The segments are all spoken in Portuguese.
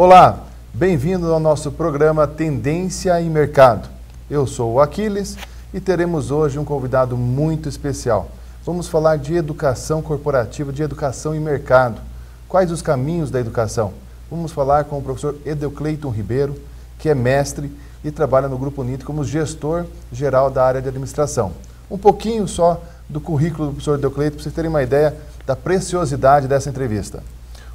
Olá, bem-vindo ao nosso programa Tendência e Mercado. Eu sou o Aquiles e teremos hoje um convidado muito especial. Vamos falar de educação corporativa, de educação e mercado. Quais os caminhos da educação? Vamos falar com o professor Edeocleiton Ribeiro, que é mestre e trabalha no Grupo Ninter como gestor geral da área de administração. Um pouquinho só do currículo do professor Edeocleiton, para vocês terem uma ideia da preciosidade dessa entrevista.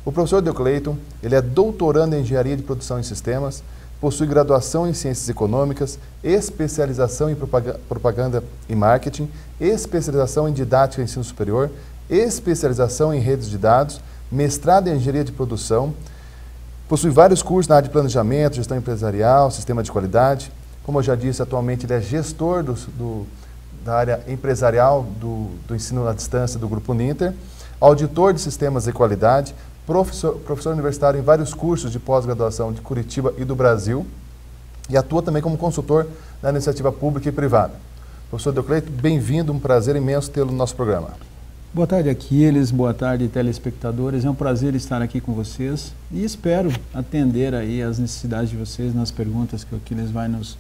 O professor Edeocleiton, ele é doutorando em Engenharia de Produção e Sistemas, possui graduação em Ciências Econômicas, especialização em Propaganda e Marketing, especialização em Didática e Ensino Superior, especialização em Redes de Dados, mestrado em Engenharia de Produção, possui vários cursos na área de Planejamento, Gestão Empresarial, Sistema de Qualidade. Como eu já disse, atualmente ele é gestor da área empresarial do ensino à distância do Grupo Ninter, auditor de Sistemas de Qualidade, professor universitário em vários cursos de pós-graduação de Curitiba e do Brasil e atua também como consultor na iniciativa pública e privada. Professor Edeocleiton, bem-vindo, um prazer imenso tê-lo no nosso programa. Boa tarde, Aquiles, boa tarde, telespectadores. É um prazer estar aqui com vocês e espero atender aí as necessidades de vocês nas perguntas que o Aquiles vai nos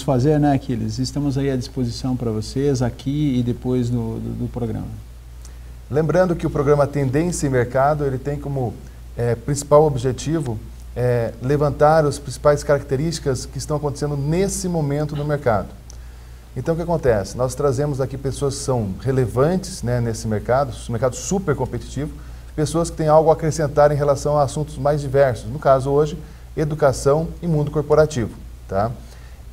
fazer, né, Aquiles? Estamos aí à disposição para vocês aqui e depois do programa. Lembrando que o programa Tendência e Mercado, ele tem como principal objetivo levantar as principais características que estão acontecendo nesse momento no mercado. Então, o que acontece? Nós trazemos aqui pessoas que são relevantes, né, nesse mercado super competitivo, pessoas que têm algo a acrescentar em relação a assuntos mais diversos. No caso, hoje, educação e mundo corporativo. Tá?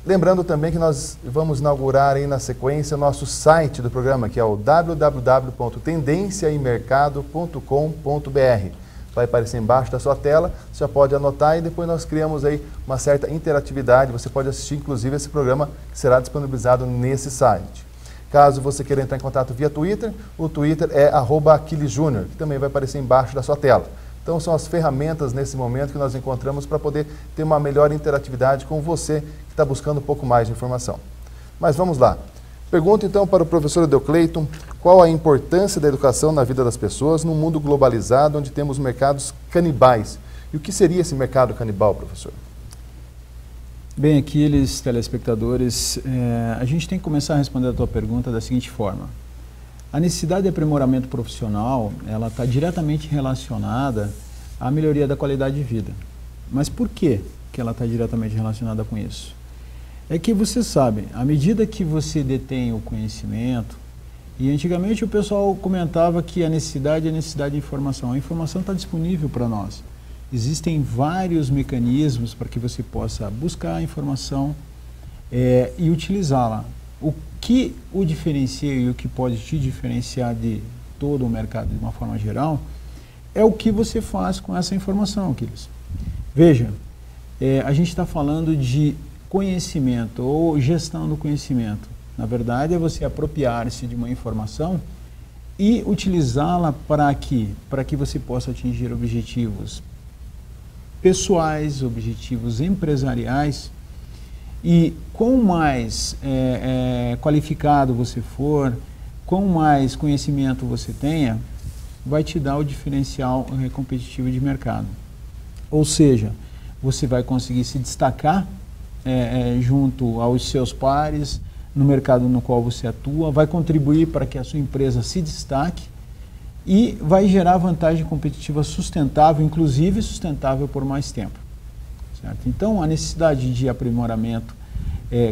Lembrando também que nós vamos inaugurar aí na sequência o nosso site do programa, que é o www.tendenciaemercado.com.br. Vai aparecer embaixo da sua tela, você já pode anotar e depois nós criamos aí uma certa interatividade. Você pode assistir inclusive esse programa que será disponibilizado nesse site. Caso você queira entrar em contato via Twitter, o Twitter é @AquilesJúnior, que também vai aparecer embaixo da sua tela. Então são as ferramentas nesse momento que nós encontramos para poder ter uma melhor interatividade com você que está buscando um pouco mais de informação. Mas vamos lá. Pergunto então para o professor Edeocleiton, qual a importância da educação na vida das pessoas num mundo globalizado onde temos mercados canibais? E o que seria esse mercado canibal, professor? Bem, Aquiles, telespectadores, a gente tem que começar a responder a tua pergunta da seguinte forma. A necessidade de aprimoramento profissional, ela está diretamente relacionada à melhoria da qualidade de vida. Mas por que ela está diretamente relacionada com isso? É que você sabe, à medida que você detém o conhecimento, e antigamente o pessoal comentava que a necessidade é a necessidade de informação. A informação está disponível para nós. Existem vários mecanismos para que você possa buscar a informação e utilizá-la. O que o diferencia e o que pode te diferenciar de todo o mercado de uma forma geral é o que você faz com essa informação, Aquiles. Veja, a gente está falando de conhecimento ou gestão do conhecimento. Na verdade, é você apropriar-se de uma informação e utilizá-la para que você possa atingir objetivos pessoais, objetivos empresariais. E quanto mais qualificado você for, quanto mais conhecimento você tenha, vai te dar o diferencial competitivo de mercado. Ou seja, você vai conseguir se destacar junto aos seus pares, no mercado no qual você atua, vai contribuir para que a sua empresa se destaque e vai gerar vantagem competitiva sustentável, inclusive sustentável por mais tempo. Certo? Então, a necessidade de aprimoramento,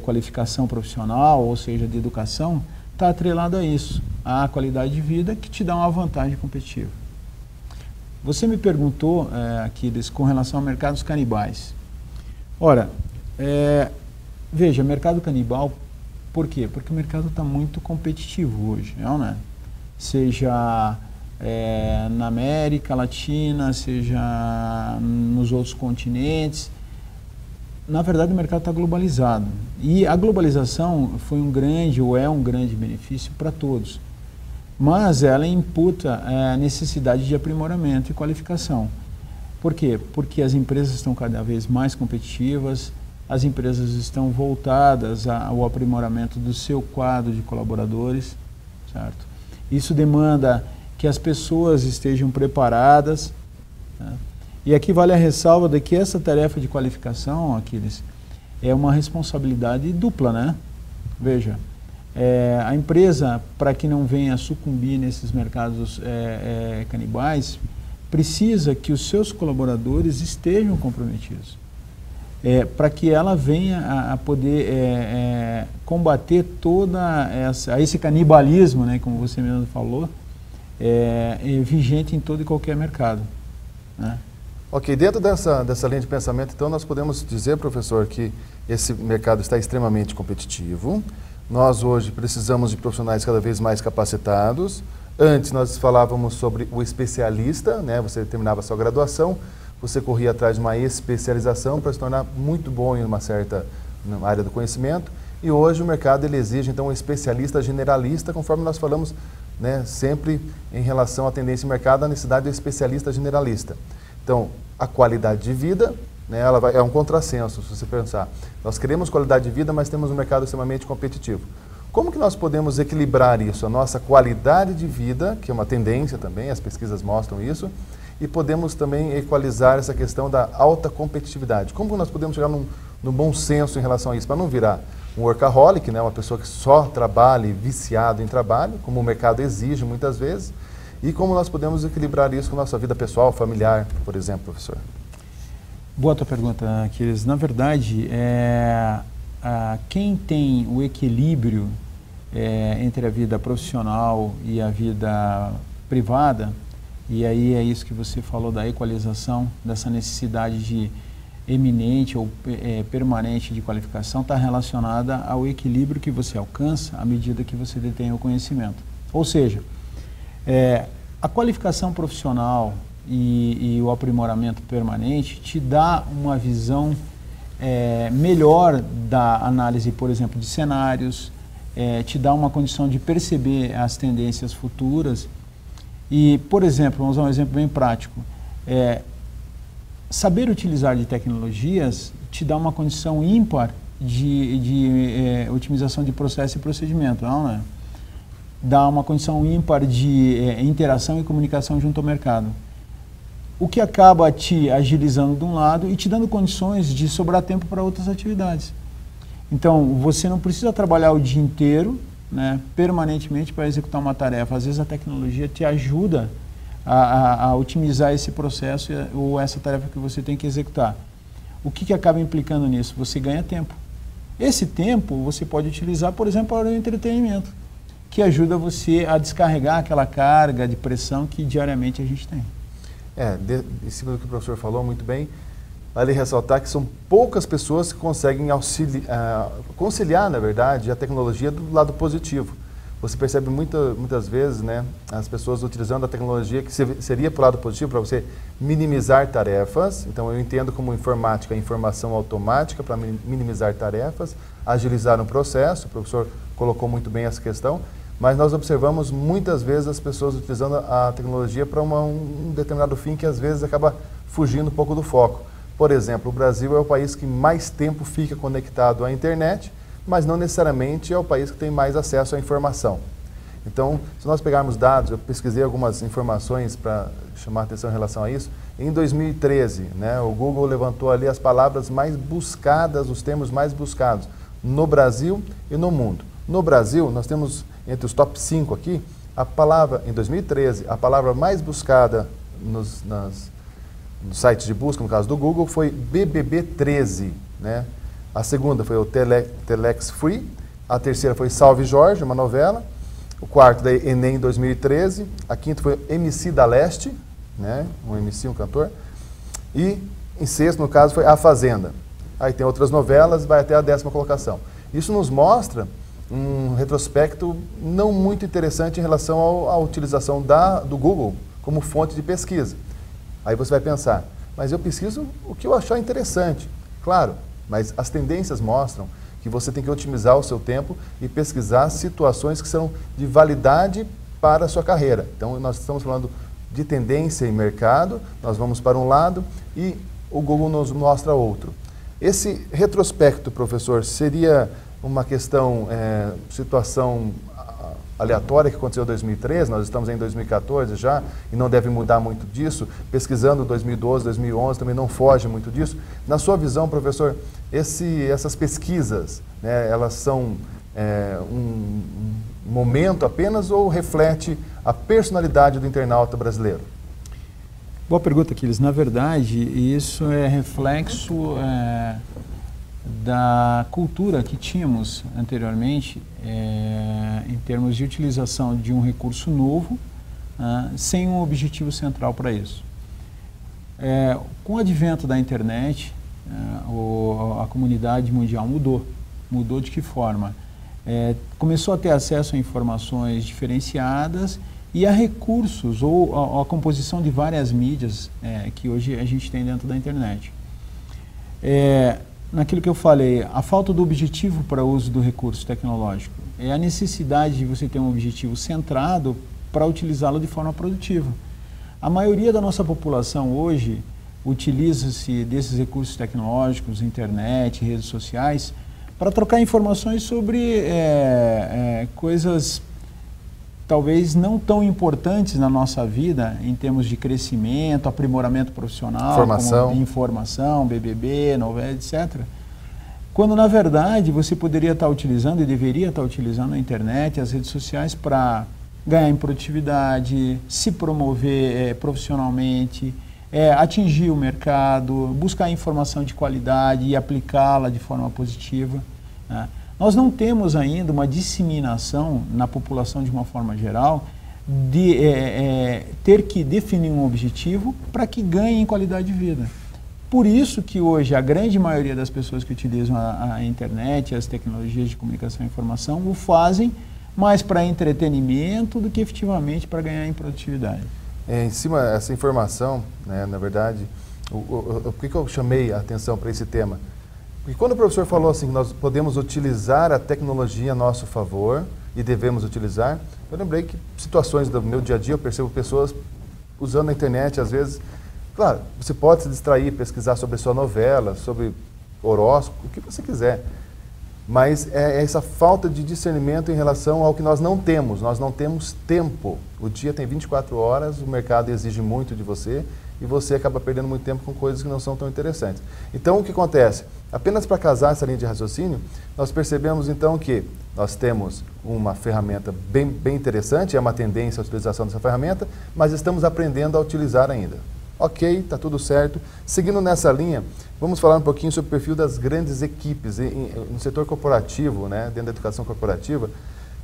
qualificação profissional, ou seja, de educação, está atrelada a isso, à qualidade de vida que te dá uma vantagem competitiva. Você me perguntou, Aquiles, com relação a mercados canibais. Ora, veja, mercado canibal, por quê? Porque o mercado está muito competitivo hoje, não é? Seja na América Latina, seja nos outros continentes. Na verdade, o mercado está globalizado. E a globalização foi um grande, ou é um grande benefício para todos. Mas ela imputa a necessidade de aprimoramento e qualificação. Por quê? Porque as empresas estão cada vez mais competitivas, as empresas estão voltadas ao aprimoramento do seu quadro de colaboradores, certo? Isso demanda que as pessoas estejam preparadas, né? E aqui vale a ressalva de que essa tarefa de qualificação, Aquiles, é uma responsabilidade dupla, né? Veja, a empresa, para que não venha sucumbir nesses mercados canibais, precisa que os seus colaboradores estejam comprometidos. Para que ela venha a poder combater esse canibalismo, né, como você mesmo falou, vigente em todo e qualquer mercado, né? Ok, dentro dessa linha de pensamento, então, nós podemos dizer, professor, que esse mercado está extremamente competitivo. Nós hoje precisamos de profissionais cada vez mais capacitados. Antes nós falávamos sobre o especialista, né? Você terminava a sua graduação, você corria atrás de uma especialização para se tornar muito bom em uma certa área do conhecimento. E hoje o mercado ele exige, então, um especialista generalista, conforme nós falamos, né, sempre em relação à tendência do mercado, a necessidade do especialista generalista. Então, a qualidade de vida, né, é um contrassenso, se você pensar. Nós queremos qualidade de vida, mas temos um mercado extremamente competitivo. Como que nós podemos equilibrar isso? A nossa qualidade de vida, que é uma tendência também, as pesquisas mostram isso, e podemos também equalizar essa questão da alta competitividade. Como que nós podemos chegar num bom senso em relação a isso, para não virar um workaholic, né, uma pessoa que só trabalha viciado em trabalho, como o mercado exige muitas vezes, e como nós podemos equilibrar isso com a nossa vida pessoal, familiar, por exemplo, professor? Boa tua pergunta, Aquiles. Na verdade, quem tem o equilíbrio entre a vida profissional e a vida privada, e aí é isso que você falou da equalização, dessa necessidade eminente ou permanente de qualificação, está relacionada ao equilíbrio que você alcança à medida que você detém o conhecimento. Ou seja, a qualificação profissional e o aprimoramento permanente te dá uma visão melhor da análise, por exemplo, de cenários, te dá uma condição de perceber as tendências futuras. E, por exemplo, vamos usar um exemplo bem prático, saber utilizar de tecnologias te dá uma condição ímpar de otimização de processo e procedimento, não é? Dá uma condição ímpar de interação e comunicação junto ao mercado. O que acaba te agilizando de um lado e te dando condições de sobrar tempo para outras atividades. Então, você não precisa trabalhar o dia inteiro, né, permanentemente para executar uma tarefa. Às vezes a tecnologia te ajuda a otimizar esse processo ou essa tarefa que você tem que executar. O que acaba implicando nisso? Você ganha tempo. Esse tempo você pode utilizar, por exemplo, para o entretenimento, que ajuda você a descarregar aquela carga de pressão que diariamente a gente tem. Em cima do que o professor falou muito bem, vale ressaltar que são poucas pessoas que conseguem conciliar, na verdade, a tecnologia do lado positivo. Você percebe muitas vezes, né, as pessoas utilizando a tecnologia que seria para o lado positivo, para você minimizar tarefas. Então, eu entendo como informática a informação automática para minimizar tarefas, agilizar um processo. O professor colocou muito bem essa questão. Mas nós observamos muitas vezes as pessoas utilizando a tecnologia para um determinado fim que às vezes acaba fugindo um pouco do foco. Por exemplo, o Brasil é o país que mais tempo fica conectado à internet, mas não necessariamente é o país que tem mais acesso à informação. Então, se nós pegarmos dados, eu pesquisei algumas informações para chamar a atenção em relação a isso. Em 2013, né, o Google levantou ali as palavras mais buscadas, os termos mais buscados no Brasil e no mundo. No Brasil, nós temos entre os top 5 aqui, em 2013, a palavra mais buscada nos sites de busca, no caso do Google, foi BBB 13, né? A segunda foi o Telex Free, a terceira foi Salve Jorge, uma novela, o quarto daí Enem 2013, a quinta foi MC da Leste, né? Um MC, um cantor, e em sexto, no caso, foi A Fazenda. Aí tem outras novelas, vai até a 10ª colocação. Isso nos mostra um retrospecto não muito interessante em relação à utilização do Google como fonte de pesquisa. Aí você vai pensar, mas eu pesquiso o que eu achar interessante. Claro, mas as tendências mostram que você tem que otimizar o seu tempo e pesquisar situações que são de validade para a sua carreira. Então, nós estamos falando de tendência em mercado, nós vamos para um lado e o Google nos mostra outro. Esse retrospecto, professor, seria uma questão, situação aleatória que aconteceu em 2013, nós estamos em 2014 já, e não deve mudar muito disso. Pesquisando 2012, 2011, também não foge muito disso. Na sua visão, professor, essas pesquisas, né, elas são um momento apenas ou reflete a personalidade do internauta brasileiro? Boa pergunta, Aquiles. Na verdade, isso é reflexo da cultura que tínhamos anteriormente em termos de utilização de um recurso novo, sem um objetivo central para isso. Com o advento da internet, a comunidade mundial mudou. Mudou de que forma? Começou a ter acesso a informações diferenciadas e a recursos ou a composição de várias mídias que hoje a gente tem dentro da internet. Naquilo que eu falei, a falta do objetivo para o uso do recurso tecnológico é a necessidade de você ter um objetivo centrado para utilizá-lo de forma produtiva. A maioria da nossa população hoje utiliza-se desses recursos tecnológicos, internet, redes sociais, para trocar informações sobre coisas talvez não tão importantes na nossa vida, em termos de crescimento, aprimoramento profissional, como informação, BBB, novela, etc. Quando, na verdade, você poderia estar utilizando e deveria estar utilizando a internet, as redes sociais para ganhar em produtividade, se promover profissionalmente, atingir o mercado, buscar informação de qualidade e aplicá-la de forma positiva, né? Nós não temos ainda uma disseminação na população de uma forma geral de ter que definir um objetivo para que ganhe em qualidade de vida. Por isso que hoje a grande maioria das pessoas que utilizam a internet, as tecnologias de comunicação e informação, o fazem mais para entretenimento do que efetivamente para ganhar em produtividade. Em cima dessa informação, né, na verdade, por que eu chamei a atenção para esse tema? Porque quando o professor falou assim que nós podemos utilizar a tecnologia a nosso favor e devemos utilizar, eu lembrei que situações do meu dia a dia eu percebo pessoas usando a internet às vezes. Claro, você pode se distrair, pesquisar sobre a sua novela, sobre horóscopo, o que você quiser. Mas é essa falta de discernimento em relação ao que nós não temos. Nós não temos tempo. O dia tem 24 horas, o mercado exige muito de você e você acaba perdendo muito tempo com coisas que não são tão interessantes. Então, o que acontece? Apenas para casar essa linha de raciocínio, nós percebemos então que nós temos uma ferramenta bem interessante, é uma tendência a utilização dessa ferramenta, mas estamos aprendendo a utilizar ainda. Ok, está tudo certo. Seguindo nessa linha, vamos falar um pouquinho sobre o perfil das grandes equipes no setor corporativo, né, dentro da educação corporativa.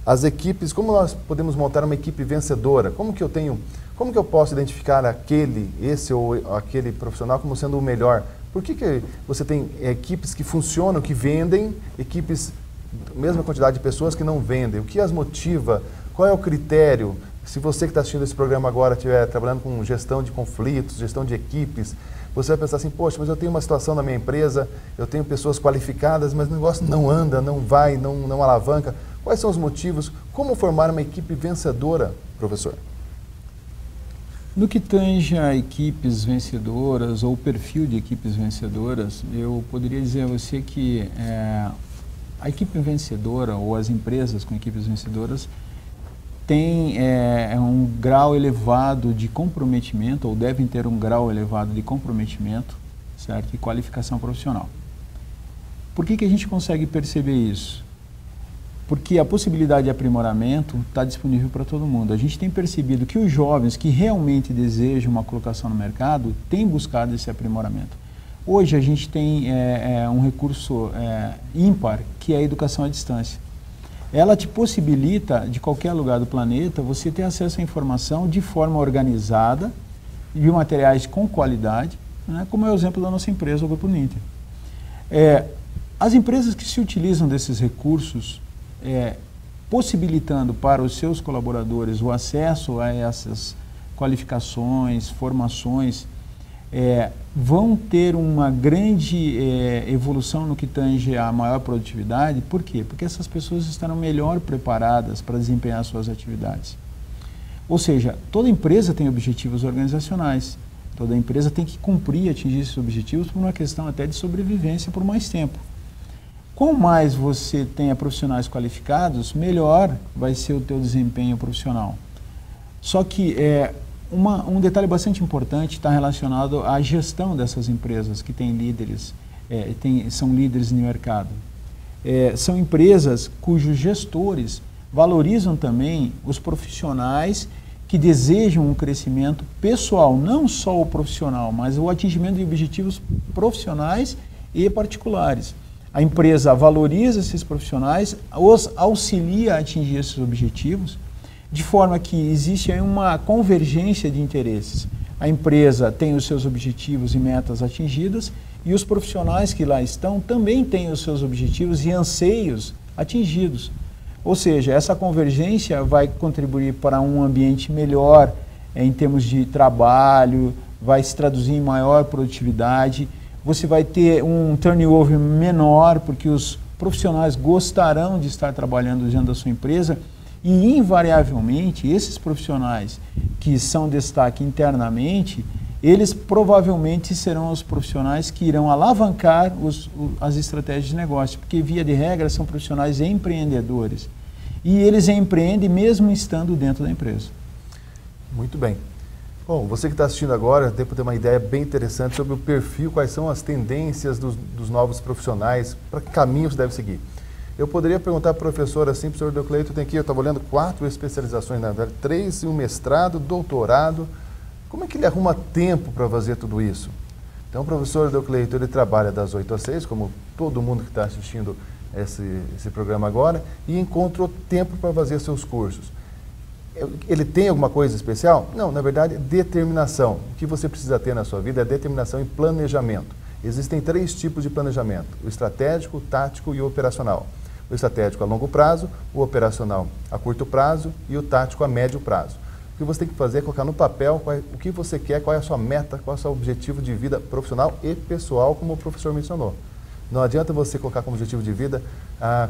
As equipes, como nós podemos montar uma equipe vencedora? Como que eu posso identificar esse ou aquele profissional como sendo o melhor? Por que você tem equipes que funcionam, que vendem, equipes, mesma quantidade de pessoas que não vendem? O que as motiva? Qual é o critério? Se você que está assistindo esse programa agora estiver trabalhando com gestão de conflitos, gestão de equipes, você vai pensar assim, poxa, mas eu tenho uma situação na minha empresa, eu tenho pessoas qualificadas, mas o negócio não anda, não vai, não alavanca. Quais são os motivos? Como formar uma equipe vencedora, professor? No que tange a equipes vencedoras ou o perfil de equipes vencedoras, eu poderia dizer a você que a equipe vencedora ou as empresas com equipes vencedoras têm um grau elevado de comprometimento ou devem ter um grau elevado de comprometimento, certo? E qualificação profissional. Por que a gente consegue perceber isso? Porque a possibilidade de aprimoramento está disponível para todo mundo. A gente tem percebido que os jovens que realmente desejam uma colocação no mercado têm buscado esse aprimoramento. Hoje a gente tem um recurso ímpar, que é a educação à distância. Ela te possibilita, de qualquer lugar do planeta, você ter acesso à informação de forma organizada, de materiais com qualidade, né, como é o exemplo da nossa empresa, o Grupo Ninter. As empresas que se utilizam desses recursos, possibilitando para os seus colaboradores o acesso a essas qualificações, formações, vão ter uma grande evolução no que tange a maior produtividade. Por quê? Porque essas pessoas estarão melhor preparadas para desempenhar suas atividades. Ou seja, toda empresa tem objetivos organizacionais, toda empresa tem que cumprir e atingir esses objetivos por uma questão até de sobrevivência por mais tempo. Quanto mais você tenha profissionais qualificados, melhor vai ser o teu desempenho profissional. Só que um detalhe bastante importante está relacionado à gestão dessas empresas que têm líderes, são líderes no mercado. São empresas cujos gestores valorizam também os profissionais que desejam um crescimento pessoal, não só o profissional, mas o atingimento de objetivos profissionais e particulares. A empresa valoriza esses profissionais, os auxilia a atingir esses objetivos, de forma que existe aí uma convergência de interesses. A empresa tem os seus objetivos e metas atingidas e os profissionais que lá estão também têm os seus objetivos e anseios atingidos. Ou seja, essa convergência vai contribuir para um ambiente melhor em termos de trabalho, vai se traduzir em maior produtividade, você vai ter um turnover menor, porque os profissionais gostarão de estar trabalhando dentro da sua empresa e, invariavelmente, esses profissionais que são destaque internamente, eles provavelmente serão os profissionais que irão alavancar as estratégias de negócio, porque, via de regra, são profissionais empreendedores. E eles empreendem mesmo estando dentro da empresa. Muito bem. Bom, você que está assistindo agora deve ter uma ideia bem interessante sobre o perfil, quais são as tendências dos novos profissionais, para que caminhos deve seguir. Eu poderia perguntar para o professor assim, professor Deocleito, tem aqui, eu estava olhando 4 especializações, na verdade, 3 e um mestrado, doutorado. Como é que ele arruma tempo para fazer tudo isso? Então, o professor Deocleito, ele trabalha das 8 às 6, como todo mundo que está assistindo esse programa agora, e encontra tempo para fazer seus cursos. Ele tem alguma coisa especial? Não, na verdade, determinação. O que você precisa ter na sua vida é determinação e planejamento. Existem 3 tipos de planejamento: o estratégico, o tático e o operacional. O estratégico a longo prazo, o operacional a curto prazo e o tático a médio prazo. O que você tem que fazer é colocar no papel o que você quer, qual é a sua meta, qual é o seu objetivo de vida profissional e pessoal, como o professor mencionou. Não adianta você colocar como objetivo de vida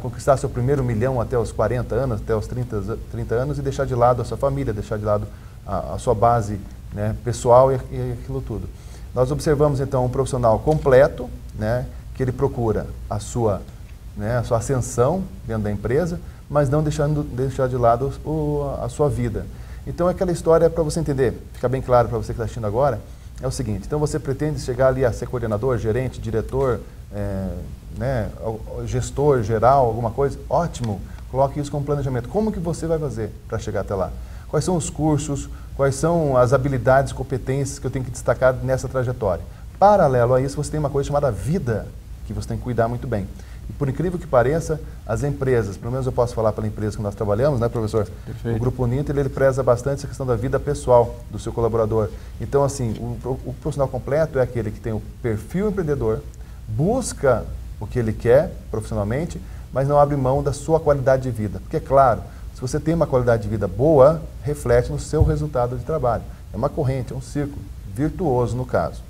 conquistar seu primeiro milhão até os 40 anos, até os 30 anos e deixar de lado a sua família, deixar de lado a sua base, né, pessoal e aquilo tudo. Nós observamos então um profissional completo, né, que ele procura a sua ascensão dentro da empresa, mas não deixar de lado a sua vida. Então aquela história, para você entender, fica bem claro para você que está assistindo agora, é o seguinte: então você pretende chegar ali a ser coordenador, gerente, diretor, gestor geral, alguma coisa? Ótimo, coloque isso como planejamento. Como que você vai fazer para chegar até lá? Quais são os cursos, quais são as habilidades, competências que eu tenho que destacar nessa trajetória? Paralelo a isso, você tem uma coisa chamada vida, que você tem que cuidar muito bem. E por incrível que pareça, as empresas, pelo menos eu posso falar pela empresa que nós trabalhamos, né, professor? Perfeito. O Grupo Uninter, ele preza bastante essa questão da vida pessoal do seu colaborador. Então, assim, o profissional completo é aquele que tem o perfil empreendedor, busca o que ele quer profissionalmente, mas não abre mão da sua qualidade de vida. Porque, é claro, se você tem uma qualidade de vida boa, reflete no seu resultado de trabalho. É uma corrente, é um círculo virtuoso no caso.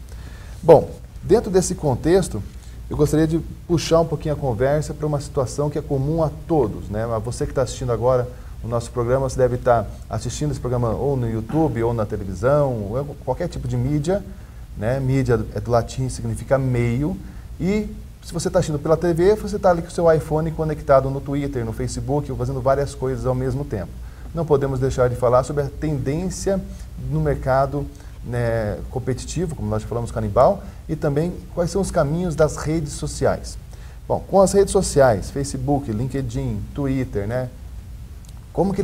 Bom, dentro desse contexto, eu gostaria de puxar um pouquinho a conversa para uma situação que é comum a todos, né? Mas você que está assistindo agora o nosso programa, você deve estar assistindo esse programa ou no YouTube, ou na televisão, ou qualquer tipo de mídia, né? Mídia é do latim, significa meio, e se você está assistindo pela TV, você está ali com o seu iPhone conectado no Twitter, no Facebook, ou fazendo várias coisas ao mesmo tempo. Não podemos deixar de falar sobre a tendência no mercado, né, competitivo, como nós já falamos, canibal, e também quais são os caminhos das redes sociais. Bom, com as redes sociais, Facebook, LinkedIn, Twitter, né, como que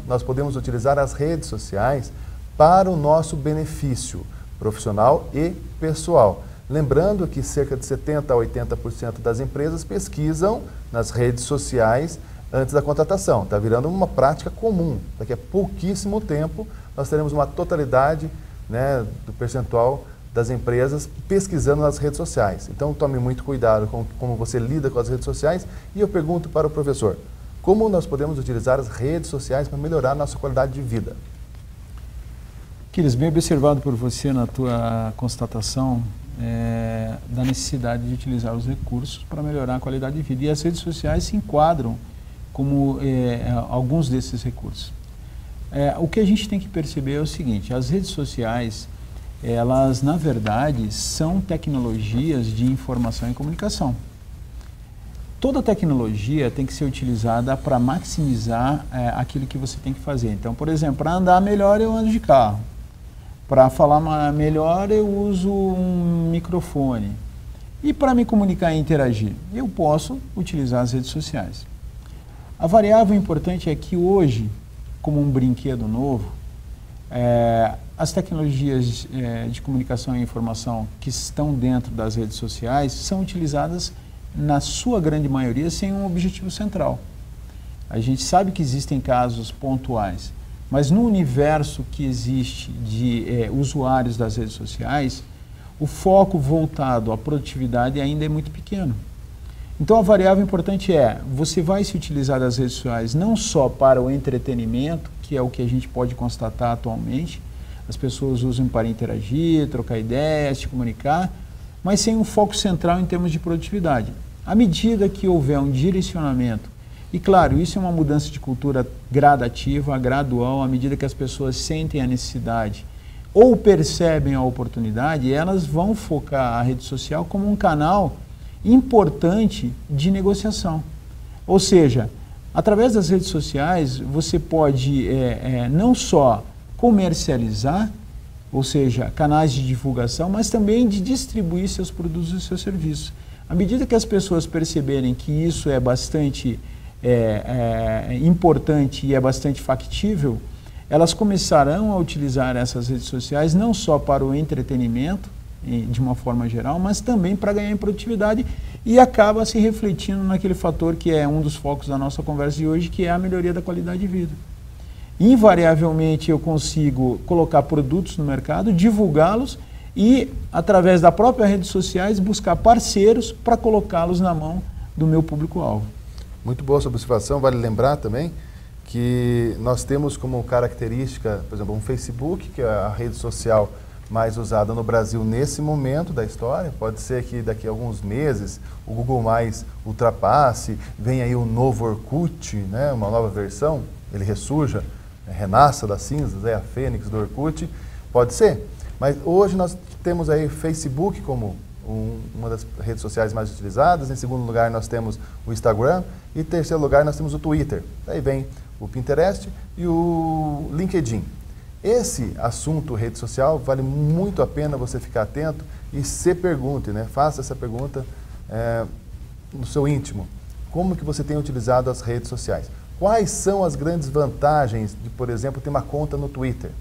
nós podemos utilizar as redes sociais para o nosso benefício profissional e pessoal? Lembrando que cerca de 70% a 80% das empresas pesquisam nas redes sociais antes da contratação. Está virando uma prática comum. Daqui a pouquíssimo tempo, nós teremos uma totalidade, né, do percentual das empresas pesquisando nas redes sociais. Então, tome muito cuidado com como você lida com as redes sociais. E eu pergunto para o professor, como nós podemos utilizar as redes sociais para melhorar a nossa qualidade de vida? Aquiles, bem observado por você na tua constatação da necessidade de utilizar os recursos para melhorar a qualidade de vida. E as redes sociais se enquadram como alguns desses recursos. O que a gente tem que perceber é o seguinte: as redes sociais, elas na verdade são tecnologias de informação e comunicação. toda tecnologia tem que ser utilizada para maximizar aquilo que você tem que fazer. Então, por exemplo, para andar melhor eu ando de carro. Para falar melhor eu uso um microfone. E para me comunicar e interagir, eu posso utilizar as redes sociais. A variável importante é que hoje, como um brinquedo novo, as tecnologias de comunicação e informação que estão dentro das redes sociais são utilizadas, na sua grande maioria, sem um objetivo central. A gente sabe que existem casos pontuais, mas no universo que existe de usuários das redes sociais, o foco voltado à produtividade ainda é muito pequeno. Então a variável importante você vai se utilizar das redes sociais não só para o entretenimento, que é o que a gente pode constatar atualmente, as pessoas usam para interagir, trocar ideias, se comunicar, mas sem um foco central em termos de produtividade. À medida que houver um direcionamento, e claro, isso é uma mudança de cultura gradativa, gradual, à medida que as pessoas sentem a necessidade ou percebem a oportunidade, elas vão focar a rede social como um canal importante de negociação. Ou seja, através das redes sociais, você pode não só comercializar, ou seja, canais de divulgação, mas também de distribuir seus produtos e seus serviços. À medida que as pessoas perceberem que isso é bastante importante e é bastante factível, elas começarão a utilizar essas redes sociais não só para o entretenimento, de uma forma geral, mas também para ganhar em produtividade, e acaba se refletindo naquele fator que é um dos focos da nossa conversa de hoje, que é a melhoria da qualidade de vida. Invariavelmente eu consigo colocar produtos no mercado, divulgá-los e, através da própria redes sociais, buscar parceiros para colocá-los na mão do meu público-alvo. Muito boa sua observação. Vale lembrar também que nós temos como característica, por exemplo, um Facebook, que é a rede social mais usada no Brasil nesse momento da história. Pode ser que daqui a alguns meses o Google Mais ultrapasse, venha aí o novo Orkut, né, uma nova versão, ele ressurja, renasça das cinzas, a fênix do Orkut, pode ser. Mas hoje nós temos aí Facebook como uma das redes sociais mais utilizadas. Em segundo lugar nós temos o Instagram e em terceiro lugar nós temos o Twitter. Daí vem o Pinterest e o LinkedIn. Esse assunto rede social vale muito a pena você ficar atento e se pergunte, né? Faça essa pergunta no seu íntimo. Como que você tem utilizado as redes sociais? Quais são as grandes vantagens de, por exemplo, ter uma conta no Twitter?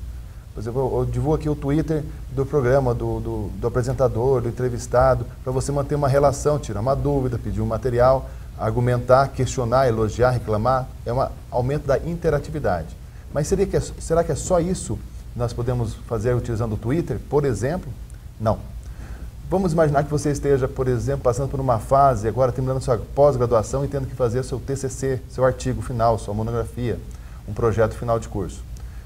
Por exemplo, eu divulgo aqui o Twitter do programa, do apresentador, do entrevistado, para você manter uma relação, tirar uma dúvida, pedir um material, argumentar, questionar, elogiar, reclamar. É um aumento da interatividade. Mas será que é só isso que nós podemos fazer utilizando o Twitter, por exemplo? Não. Vamos imaginar que você esteja, por exemplo, passando por uma fase, agora terminando sua pós-graduação e tendo que fazer seu TCC, seu artigo final, sua monografia, um projeto final de curso.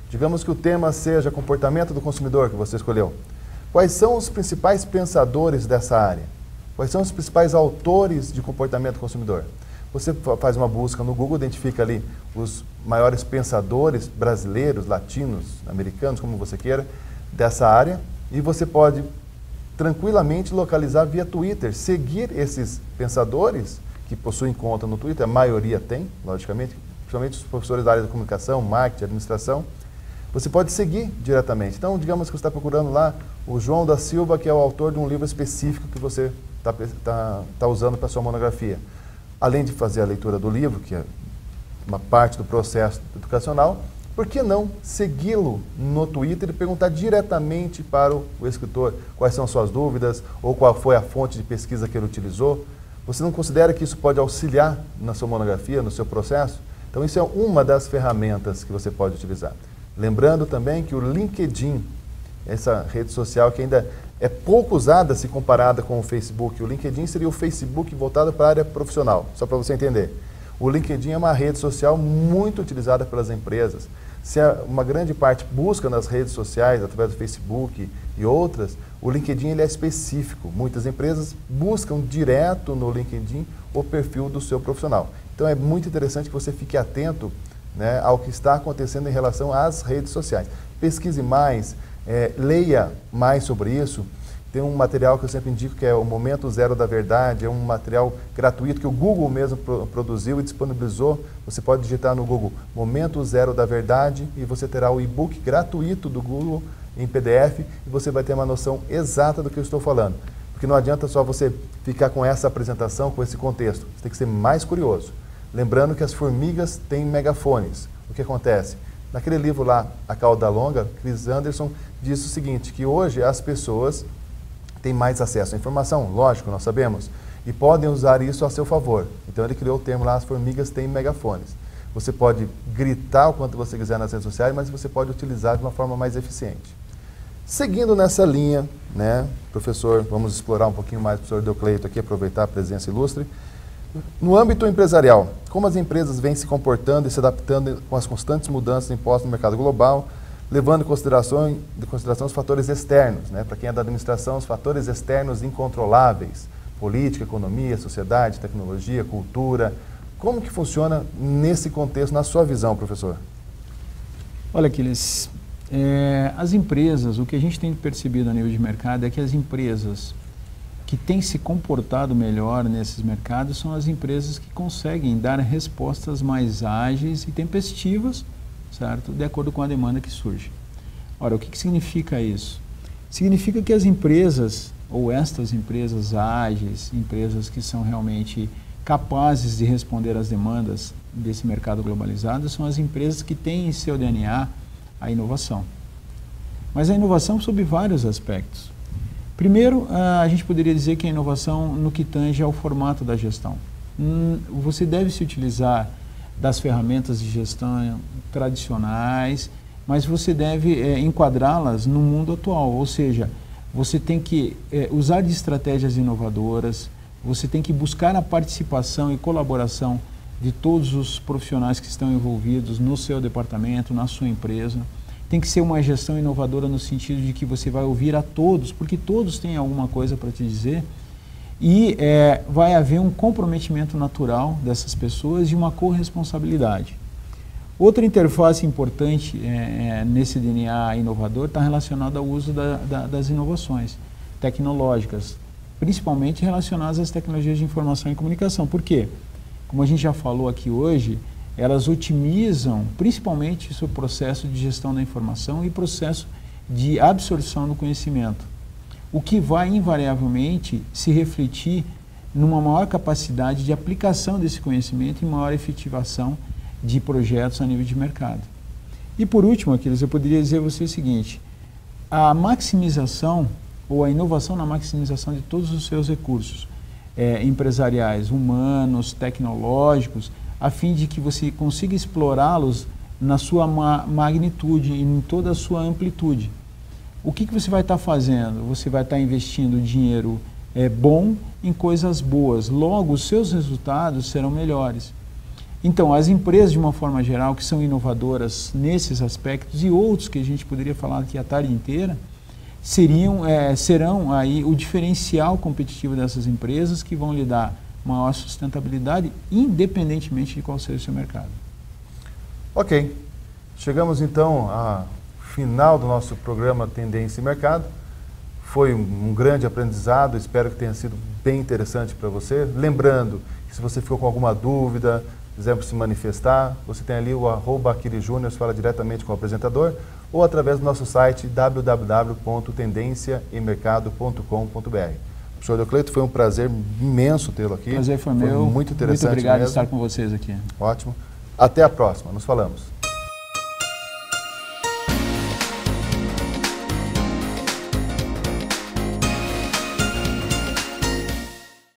Digamos que o tema seja comportamento do consumidor que você escolheu. Quais são os principais pensadores dessa área? Quais são os principais autores de comportamento do consumidor? Você faz uma busca no Google, identifica ali os maiores pensadores brasileiros, latinos, americanos, como você queira, dessa área, e você pode tranquilamente localizar via Twitter, seguir esses pensadores que possuem conta no Twitter, a maioria tem, logicamente, principalmente os professores da área da comunicação, marketing, administração. Você pode seguir diretamente. Então, digamos que você está procurando lá o João da Silva, que é o autor de um livro específico que você está usando para a sua monografia. Além de fazer a leitura do livro, que é uma parte do processo educacional, por que não segui-lo no Twitter e perguntar diretamente para o escritor quais são suas dúvidas ou qual foi a fonte de pesquisa que ele utilizou? Você não considera que isso pode auxiliar na sua monografia, no seu processo? Então, isso é uma das ferramentas que você pode utilizar. Lembrando também que o LinkedIn, essa rede social que ainda é pouco usada se comparada com o Facebook. O LinkedIn seria o Facebook voltado para a área profissional, só para você entender. O LinkedIn é uma rede social muito utilizada pelas empresas. Se uma grande parte busca nas redes sociais, através do Facebook e outras, o LinkedIn ele é específico. Muitas empresas buscam direto no LinkedIn o perfil do seu profissional. Então é muito interessante que você fique atento, né, ao que está acontecendo em relação às redes sociais. Pesquise mais, leia mais sobre isso Tem um material que eu sempre indico que é o Momento Zero da Verdade, é um material gratuito que o Google mesmo produziu e disponibilizou. Você pode digitar no Google Momento Zero da Verdade e você terá o e-book gratuito do Google em PDF e você vai ter uma noção exata do que eu estou falando. Porque não adianta só você ficar com essa apresentação, com esse contexto. Você tem que ser mais curioso. Lembrando que as formigas têm megafones. O que acontece? Naquele livro lá, A Cauda Longa, Chris Anderson diz o seguinte, que hoje as pessoas têm mais acesso à informação, lógico, nós sabemos, e podem usar isso a seu favor. Então ele criou o termo lá, as formigas têm megafones. Você pode gritar o quanto você quiser nas redes sociais, mas você pode utilizar de uma forma mais eficiente. Seguindo nessa linha, né, professor, vamos explorar um pouquinho mais o professor Deocleito aqui, aproveitar a presença ilustre. No âmbito empresarial, como as empresas vêm se comportando e se adaptando com as constantes mudanças impostas no mercado global, levando em consideração os fatores externos, né? Para quem é da administração, os fatores externos incontroláveis, política, economia, sociedade, tecnologia, cultura. Como que funciona nesse contexto, na sua visão, professor? Olha, Aquiles, as empresas, o que a gente tem percebido a nível de mercado é que as empresas que têm se comportado melhor nesses mercados são as empresas que conseguem dar respostas mais ágeis e tempestivas, certo? De acordo com a demanda que surge. Ora, o que significa isso? Significa que as empresas, ou estas empresas ágeis, empresas que são realmente capazes de responder às demandas desse mercado globalizado, são as empresas que têm em seu DNA a inovação. Mas a inovação sob vários aspectos. Primeiro, a gente poderia dizer que a inovação no que tange ao formato da gestão. Você deve se utilizar das ferramentas de gestão tradicionais, mas você deve enquadrá-las no mundo atual, ou seja, você tem que usar de estratégias inovadoras, você tem que buscar a participação e colaboração de todos os profissionais que estão envolvidos no seu departamento, na sua empresa. Tem que ser uma gestão inovadora no sentido de que você vai ouvir a todos, porque todos têm alguma coisa para te dizer, e vai haver um comprometimento natural dessas pessoas e uma corresponsabilidade. Outra interface importante nesse DNA inovador está relacionada ao uso das inovações tecnológicas, principalmente relacionadas às tecnologias de informação e comunicação. Por quê? Como a gente já falou aqui hoje, elas otimizam principalmente o seu processo de gestão da informação e processo de absorção do conhecimento, o que vai invariavelmente se refletir numa maior capacidade de aplicação desse conhecimento e maior efetivação de projetos a nível de mercado. E por último, Aquiles, eu poderia dizer a você o seguinte, a maximização ou a inovação na maximização de todos os seus recursos empresariais, humanos, tecnológicos, a fim de que você consiga explorá-los na sua magnitude e em toda a sua amplitude. O que você vai estar fazendo? Você vai estar investindo dinheiro bom em coisas boas, logo os seus resultados serão melhores. Então, as empresas, de uma forma geral, que são inovadoras nesses aspectos e outros que a gente poderia falar aqui a tarde inteira, serão aí o diferencial competitivo dessas empresas que vão lhe dar maior sustentabilidade, independentemente de qual seja o seu mercado. Ok. Chegamos então ao final do nosso programa Tendência e Mercado. Foi um grande aprendizado, espero que tenha sido bem interessante para você. Lembrando que se você ficou com alguma dúvida, quiser se manifestar, você tem ali o @AquilesJúnior, fala diretamente com o apresentador, ou através do nosso site www.tendenciaemercado.com.br. Professor Deocleito, foi um prazer imenso tê-lo aqui. Prazer foi meu. Muito interessante. Muito obrigado mesmo. por estar com vocês aqui. Ótimo. Até a próxima. Nos falamos.